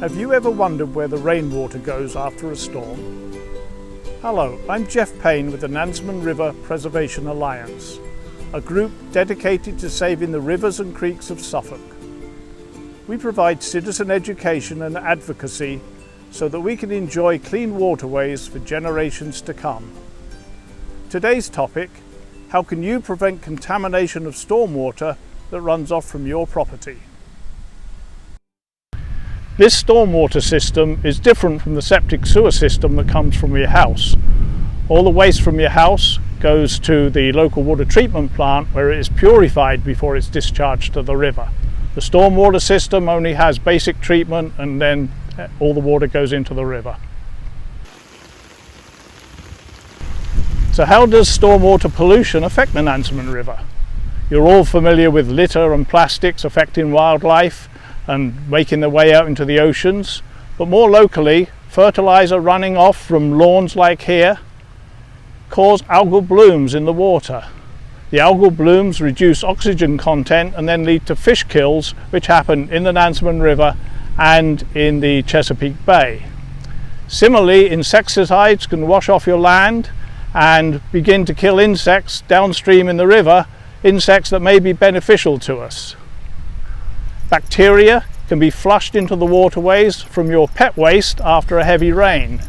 Have you ever wondered where the rainwater goes after a storm? Hello, I'm Jeff Payne with the Nansemond River Preservation Alliance, a group dedicated to saving the rivers and creeks of Suffolk. We provide citizen education and advocacy so that we can enjoy clean waterways for generations to come. Today's topic: how can you prevent contamination of stormwater that runs off from your property? This stormwater system is different from the septic sewer system that comes from your house. All the waste from your house goes to the local water treatment plant where it is purified before it's discharged to the river. The stormwater system only has basic treatment and then all the water goes into the river. So how does stormwater pollution affect the Nansemond River? You're all familiar with litter and plastics affecting wildlife and making their way out into the oceans, but more locally, fertilizer running off from lawns like here cause algal blooms in the water. The algal blooms reduce oxygen content and then lead to fish kills, which happen in the Nansemond River and in the Chesapeake Bay. Similarly, insecticides can wash off your land and begin to kill insects downstream in the river, insects that may be beneficial to us. Bacteria can be flushed into the waterways from your pet waste after a heavy rain.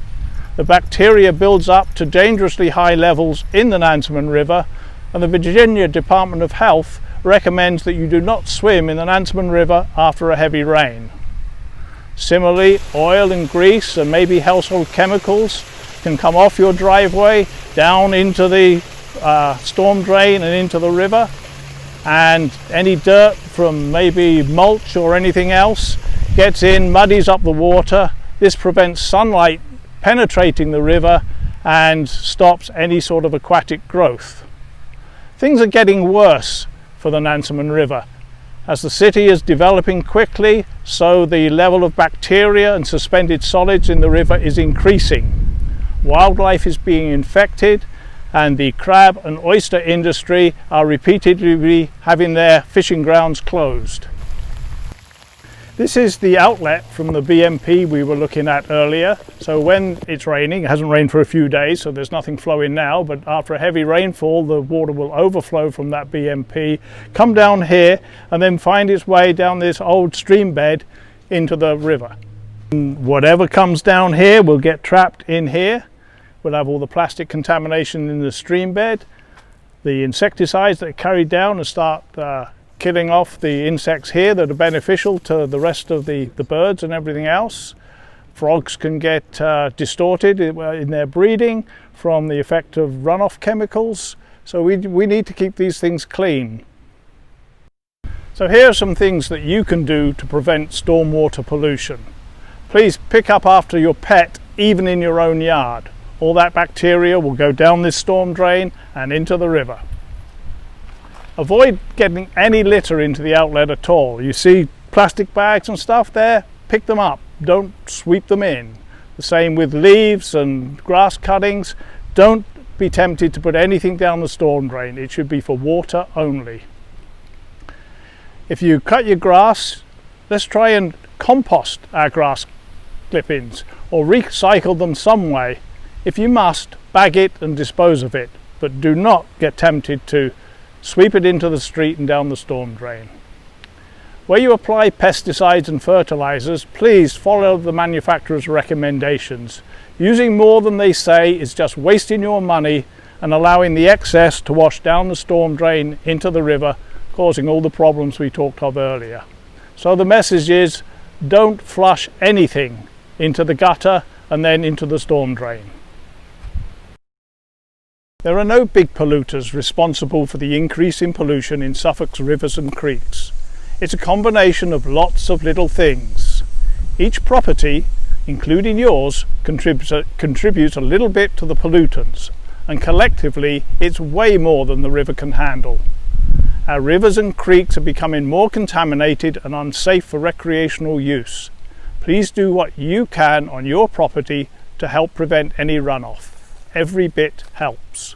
The bacteria builds up to dangerously high levels in the Nansemond River, and the Virginia Department of Health recommends that you do not swim in the Nansemond River after a heavy rain. Similarly, oil and grease and maybe household chemicals can come off your driveway down into the storm drain and into the river, and any dirt from maybe mulch or anything else gets in, muddies up the water. This prevents sunlight penetrating the river and stops any sort of aquatic growth. Things are getting worse for the Nansemond River. As the city is developing quickly, so the level of bacteria and suspended solids in the river is increasing. Wildlife is being infected, and the crab and oyster industry are repeatedly having their fishing grounds closed. This is the outlet from the BMP we were looking at earlier. So when it's raining, it hasn't rained for a few days, so there's nothing flowing now, but after a heavy rainfall, the water will overflow from that BMP, come down here, and then find its way down this old stream bed into the river. And whatever comes down here will get trapped in here. We'll have all the plastic contamination in the stream bed, the insecticides that are carried down and start killing off the insects here that are beneficial to the rest of the birds and everything else. Frogs can get distorted in their breeding from the effect of runoff chemicals, so we need to keep these things clean. So here are some things that you can do to prevent stormwater pollution. Please pick up after your pet, even in your own yard. All that bacteria will go down this storm drain and into the river. Avoid getting any litter into the outlet at all. You see plastic bags and stuff there, pick them up, don't sweep them in. The same with leaves and grass cuttings. Don't be tempted to put anything down the storm drain. It should be for water only. If you cut your grass, let's try and compost our grass clippings or recycle them some way. If you must, bag it and dispose of it, but do not get tempted to sweep it into the street and down the storm drain. Where you apply pesticides and fertilizers, please follow the manufacturer's recommendations. Using more than they say is just wasting your money and allowing the excess to wash down the storm drain into the river, causing all the problems we talked of earlier. So the message is, don't flush anything into the gutter and then into the storm drain. There are no big polluters responsible for the increase in pollution in Suffolk's rivers and creeks. It's a combination of lots of little things. Each property, including yours, contributes a little bit to the pollutants, and collectively it's way more than the river can handle. Our rivers and creeks are becoming more contaminated and unsafe for recreational use. Please do what you can on your property to help prevent any runoff. Every bit helps.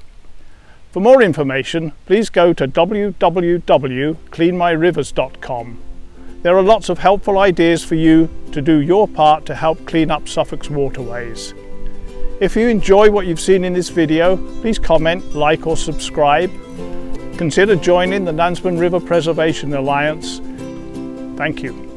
For more information, please go to www.cleanmyrivers.com. There are lots of helpful ideas for you to do your part to help clean up Suffolk's waterways. If you enjoy what you've seen in this video, please comment, like or subscribe. Consider joining the Nansemond River Preservation Alliance. Thank you.